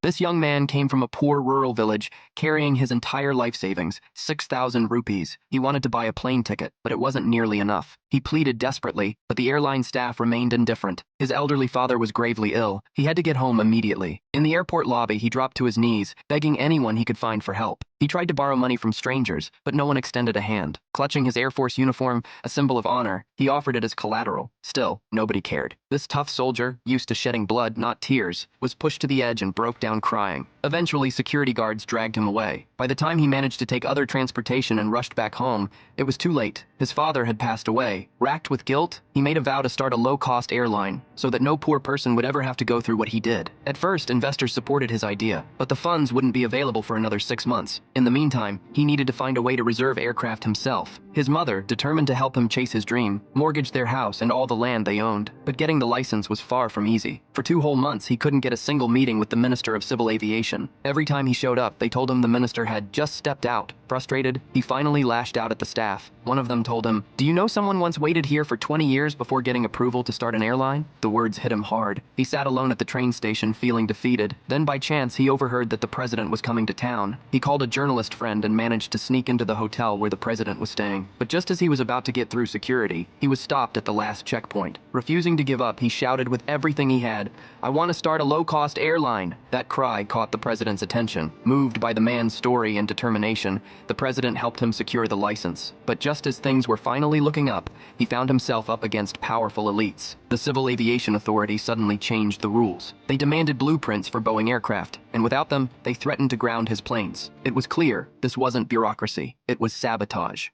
This young man came from a poor rural village, carrying his entire life savings, 6,000 rupees. He wanted to buy a plane ticket, but it wasn't nearly enough. He pleaded desperately, but the airline staff remained indifferent. His elderly father was gravely ill. He had to get home immediately. In the airport lobby, he dropped to his knees, begging anyone he could find for help. He tried to borrow money from strangers, but no one extended a hand. Clutching his Air Force uniform, a symbol of honor, he offered it as collateral. Still, nobody cared. This tough soldier, used to shedding blood, not tears, was pushed to the edge and broke down crying. Eventually, security guards dragged him away. By the time he managed to take other transportation and rushed back home, it was too late. His father had passed away. Racked with guilt, he made a vow to start a low-cost airline so that no poor person would ever have to go through what he did. At first, investors supported his idea, but the funds wouldn't be available for another 6 months. In the meantime, he needed to find a way to reserve aircraft himself. His mother, determined to help him chase his dream, mortgaged their house and all the land they owned. But getting the license was far from easy. For 2 whole months, he couldn't get a single meeting with the Minister of Civil Aviation. Every time he showed up, they told him the minister had just stepped out. Frustrated, he finally lashed out at the staff. One of them told him, "Do you know someone once waited here for 20 years before getting approval to start an airline?" The words hit him hard. He sat alone at the train station, feeling defeated. Then by chance, he overheard that the president was coming to town. He called a journalist friend and managed to sneak into the hotel where the president was staying. But just as he was about to get through security, he was stopped at the last checkpoint. Refusing to give up, he shouted with everything he had, "I want to start a low-cost airline." That cry caught the president's attention. Moved by the man's story and determination, the president helped him secure the license. But just as things were finally looking up, he found himself up against powerful elites. The Civil Aviation Authority suddenly changed the rules. They demanded blueprints for Boeing aircraft, and without them, they threatened to ground his planes. It was clear, this wasn't bureaucracy, it was sabotage.